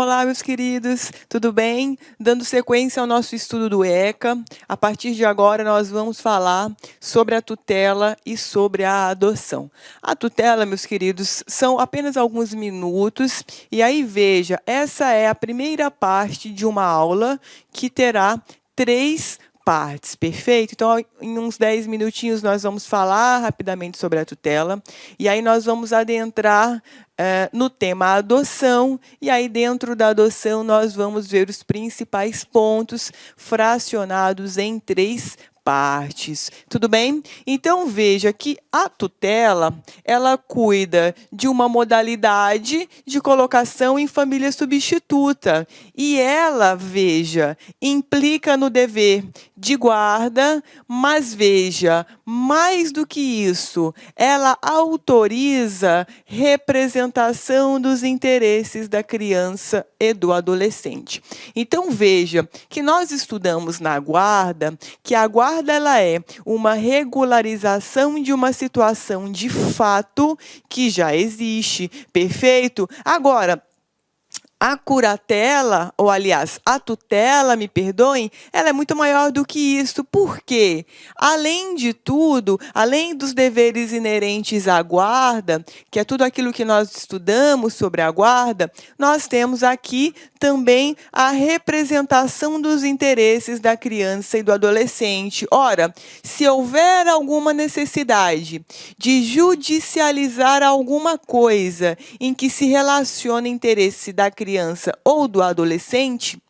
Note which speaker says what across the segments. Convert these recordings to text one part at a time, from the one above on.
Speaker 1: Olá, meus queridos, tudo bem? Dando sequência ao nosso estudo do ECA, a partir de agora nós vamos falar sobre a tutela e sobre a adoção. A tutela, meus queridos, são apenas alguns minutos, e aí veja, essa é a primeira parte de uma aula que terá 3 partes, perfeito? Então, em uns 10 minutinhos, nós vamos falar rapidamente sobre a tutela, e aí nós vamos adentrar no tema adoção, e aí dentro da adoção nós vamos ver os principais pontos fracionados em 3 partes. Tudo bem? Então, veja que a tutela, ela cuida de uma modalidade de colocação em família substituta. E ela, veja, implica no dever de guarda, mas veja, mais do que isso, ela autoriza representação dos interesses da criança e do adolescente. Então, veja que nós estudamos na guarda, que a guarda ela é uma regularização de uma situação de fato que já existe, perfeito? Agora, a curatela, ou aliás, a tutela, me perdoem, ela é muito maior do que isso. Por quê? Além de tudo, além dos deveres inerentes à guarda, que é tudo aquilo que nós estudamos sobre a guarda, nós temos aqui também a representação dos interesses da criança e do adolescente. Ora, se houver alguma necessidade de judicializar alguma coisa em que se relaciona interesse da criança ou do adolescente,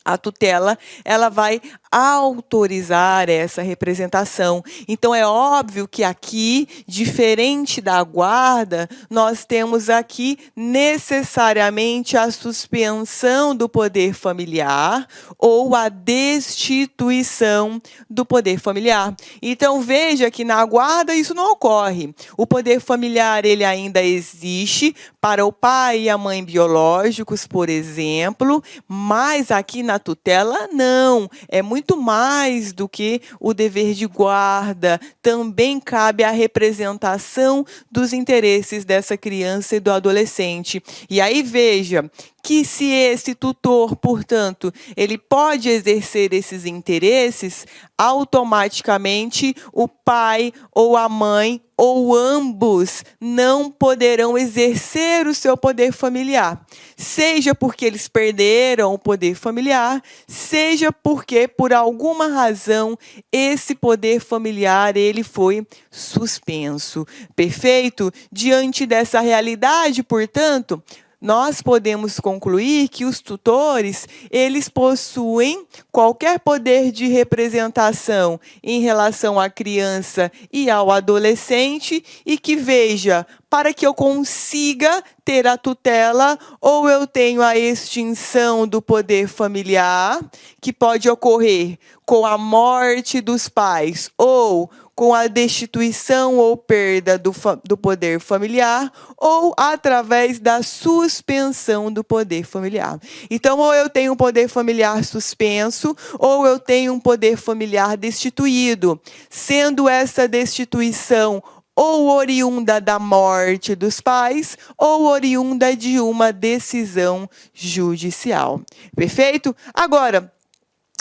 Speaker 1: a tutela, ela vai autorizar essa representação. Então, é óbvio que aqui, diferente da guarda, nós temos aqui necessariamente a suspensão do poder familiar ou a destituição do poder familiar. Então, veja que na guarda isso não ocorre. O poder familiar, ele ainda existe para o pai e a mãe biológicos, por exemplo, mas aqui na tutela, não. É muito mais do que o dever de guarda. Também cabe a representação dos interesses dessa criança e do adolescente. E aí, veja que se esse tutor, portanto, ele pode exercer esses interesses, automaticamente o pai ou a mãe ou ambos não poderão exercer o seu poder familiar. Seja porque eles perderam o poder familiar, seja porque, por alguma razão, esse poder familiar ele foi suspenso. Perfeito? Diante dessa realidade, portanto, nós podemos concluir que os tutores, eles possuem qualquer poder de representação em relação à criança e ao adolescente e que, veja, para que eu consiga ter a tutela, ou eu tenho a extinção do poder familiar, que pode ocorrer com a morte dos pais, ou com a destituição ou perda do poder familiar, ou através da suspensão do poder familiar. Então, ou eu tenho um poder familiar suspenso, ou eu tenho um poder familiar destituído, sendo essa destituição ou oriunda da morte dos pais, ou oriunda de uma decisão judicial. Perfeito? Agora,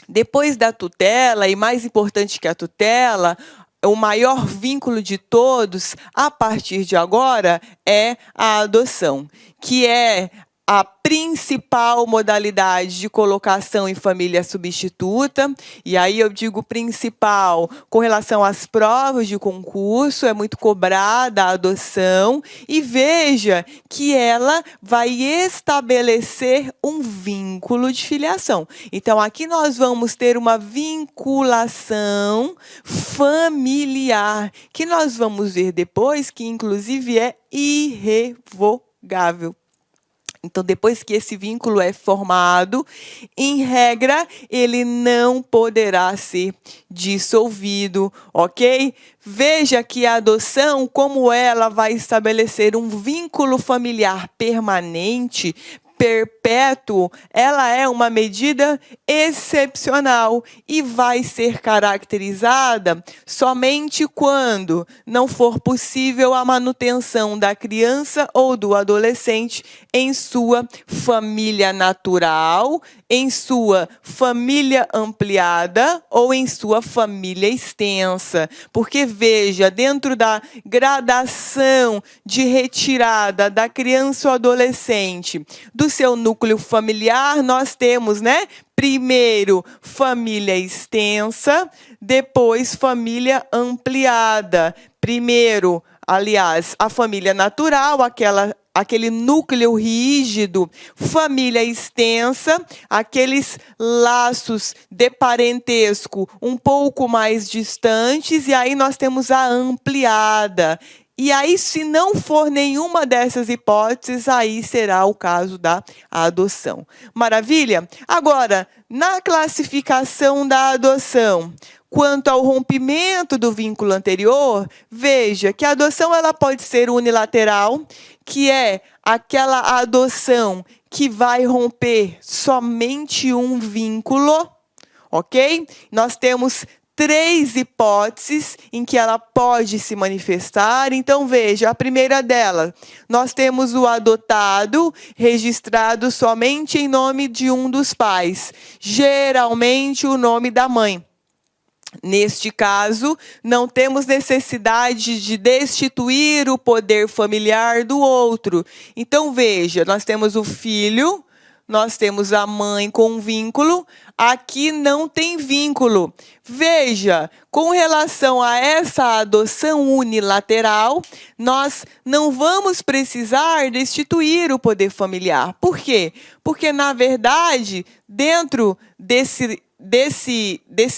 Speaker 1: depois da tutela, e mais importante que a tutela, o maior vínculo de todos, a partir de agora, é a adoção, que é a principal modalidade de colocação em família substituta. E aí eu digo principal com relação às provas de concurso, é muito cobrada a adoção. E veja que ela vai estabelecer um vínculo de filiação. Então, aqui nós vamos ter uma vinculação familiar, que nós vamos ver depois, que inclusive é irrevogável. Então, depois que esse vínculo é formado, em regra, ele não poderá ser dissolvido, ok? Veja que a adoção, como ela vai estabelecer um vínculo familiar permanente, perpétuo, ela é uma medida excepcional e vai ser caracterizada somente quando não for possível a manutenção da criança ou do adolescente em sua família natural, em sua família ampliada ou em sua família extensa. Porque, veja, dentro da gradação de retirada da criança ou adolescente do seu núcleo familiar, nós temos, primeiro, família extensa, depois, família ampliada. Primeiro, aliás, a família natural, aquele núcleo rígido, família extensa, aqueles laços de parentesco um pouco mais distantes, e aí nós temos a ampliada. E aí, se não for nenhuma dessas hipóteses, aí será o caso da adoção. Maravilha? Agora, na classificação da adoção, quanto ao rompimento do vínculo anterior, veja que a adoção ela pode ser unilateral, que é aquela adoção que vai romper somente um vínculo, ok? Nós temos 3 hipóteses em que ela pode se manifestar. Então, veja, a primeira delas, nós temos o adotado registrado somente em nome de um dos pais, geralmente o nome da mãe. Neste caso, não temos necessidade de destituir o poder familiar do outro. Então, veja, nós temos o filho, nós temos a mãe com vínculo, aqui não tem vínculo. Veja, com relação a essa adoção unilateral, nós não vamos precisar destituir o poder familiar. Por quê? Porque, na verdade, dentro desse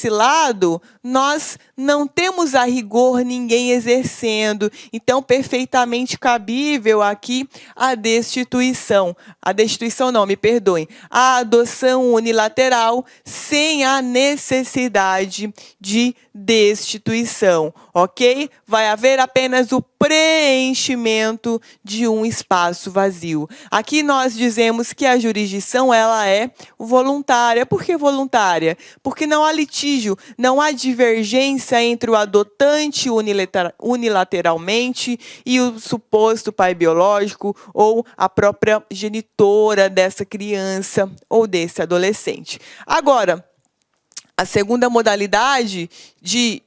Speaker 1: lado, nós não temos a rigor ninguém exercendo. Então, perfeitamente cabível aqui a destituição. A destituição não, me perdoem. A adoção unilateral sem a necessidade de destituição, ok? Vai haver apenas o preenchimento de um espaço vazio. Aqui nós dizemos que a jurisdição ela é voluntária. Por que voluntária? Porque não há litígio, não há divergência entre o adotante unilateralmente e o suposto pai biológico ou a própria genitora dessa criança ou desse adolescente. Agora, a segunda modalidade de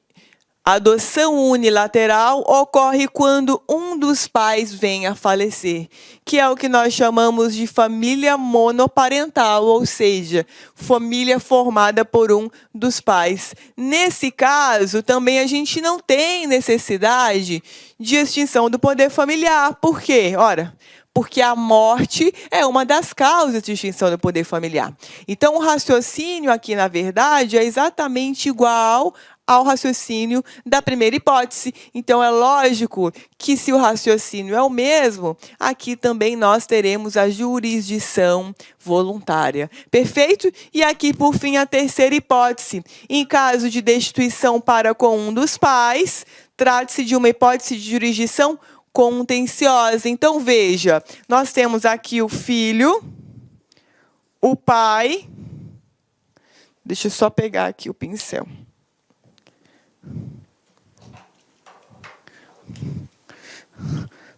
Speaker 1: adoção unilateral ocorre quando um dos pais vem a falecer, que é o que nós chamamos de família monoparental, ou seja, família formada por um dos pais. Nesse caso, também a gente não tem necessidade de extinção do poder familiar. Por quê? Ora, porque a morte é uma das causas de extinção do poder familiar. Então, o raciocínio aqui, na verdade, é exatamente igual ao raciocínio da primeira hipótese. Então, é lógico que, se o raciocínio é o mesmo, aqui também nós teremos a jurisdição voluntária. Perfeito? E aqui, por fim, a terceira hipótese. Em caso de destituição para com um dos pais, trata-se de uma hipótese de jurisdição contenciosa. Então, veja, nós temos aqui o filho, o pai. Deixa eu só pegar aqui o pincel.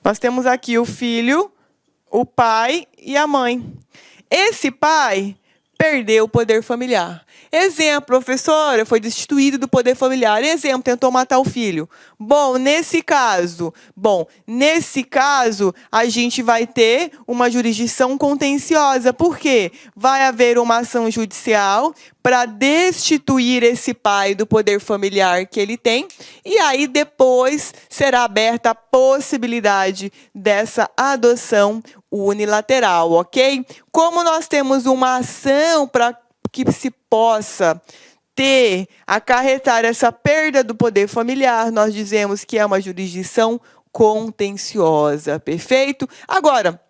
Speaker 1: Nós temos aqui o filho, o pai e a mãe. Esse pai perdeu o poder familiar. Exemplo, professora, foi destituído do poder familiar. Exemplo, tentou matar o filho. Bom, nesse caso, a gente vai ter uma jurisdição contenciosa. Por quê? Vai haver uma ação judicial para destituir esse pai do poder familiar que ele tem. E aí, depois, será aberta a possibilidade dessa adoção unilateral, ok? Como nós temos uma ação para que se possa acarretar essa perda do poder familiar, nós dizemos que é uma jurisdição contenciosa, perfeito? Agora,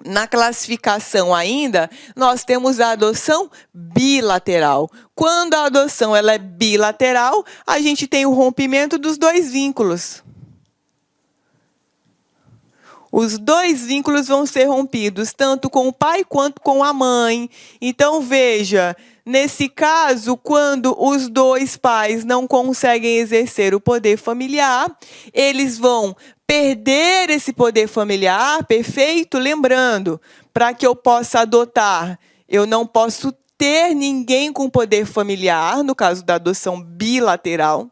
Speaker 1: na classificação ainda, nós temos a adoção bilateral. Quando a adoção ela é bilateral, a gente tem o rompimento dos 2 vínculos. Os dois vínculos vão ser rompidos, tanto com o pai quanto com a mãe. Então, veja, nesse caso, quando os dois pais não conseguem exercer o poder familiar, eles vão perder esse poder familiar, perfeito? Lembrando, para que eu possa adotar, eu não posso ter ninguém com poder familiar, no caso da adoção bilateral.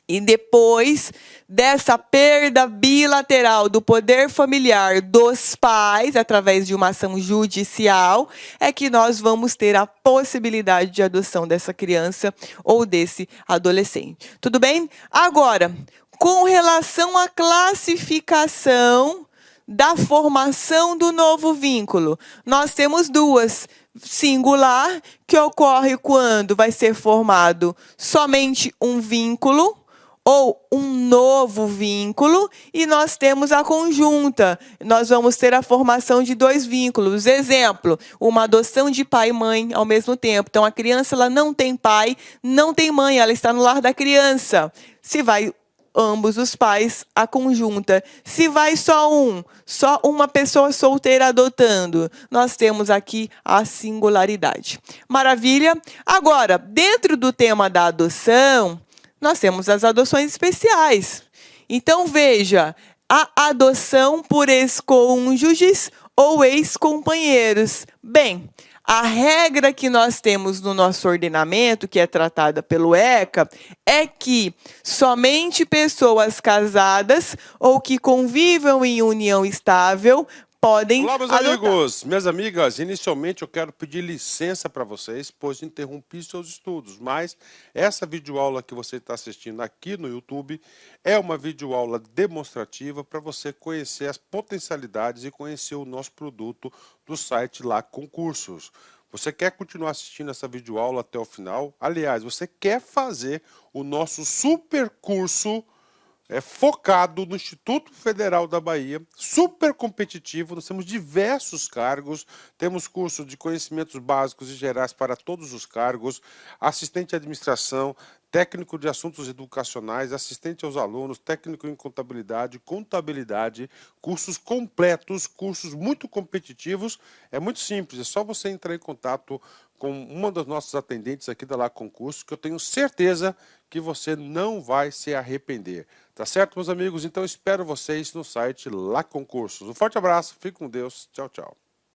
Speaker 1: E depois dessa perda bilateral do poder familiar dos pais, através de uma ação judicial, é que nós vamos ter a possibilidade de adoção dessa criança ou desse adolescente. Tudo bem? Agora, com relação à classificação da formação do novo vínculo, nós temos duas. Singular, que ocorre quando vai ser formado somente um vínculo, ou um novo vínculo, e nós temos a conjunta. Nós vamos ter a formação de dois vínculos. Exemplo, uma adoção de pai e mãe ao mesmo tempo. Então, a criança ela não tem pai, não tem mãe, ela está no lar da criança. Se vai ambos os pais, a conjunta. Se vai só uma pessoa solteira adotando, nós temos aqui a singularidade. Maravilha? Agora, dentro do tema da adoção, nós temos as adoções especiais. Então, veja, a adoção por ex-cônjuges ou ex-companheiros. Bem, a regra que nós temos no nosso ordenamento, que é tratada pelo ECA, é que somente pessoas casadas ou que convivam em união estável podem
Speaker 2: Olá, meus amigos, minhas amigas. Inicialmente eu quero pedir licença para vocês, pois interrompi seus estudos, mas essa videoaula que você está assistindo aqui no YouTube é uma videoaula demonstrativa para você conhecer as potencialidades e conhecer o nosso produto do site Lá Concursos. Você quer continuar assistindo essa videoaula até o final? Aliás, você quer fazer o nosso super curso focado no Instituto Federal da Bahia, super competitivo. Nós temos diversos cargos, temos curso de conhecimentos básicos e gerais para todos os cargos, assistente de administração, técnico de assuntos educacionais, assistente aos alunos, técnico em contabilidade, cursos completos, cursos muito competitivos. É muito simples, é só você entrar em contato com uma das nossas atendentes aqui da Lá Concursos, que eu tenho certeza que você não vai se arrepender. Tá certo, meus amigos? Então espero vocês no site Lá Concursos. Um forte abraço, fique com Deus, tchau, tchau.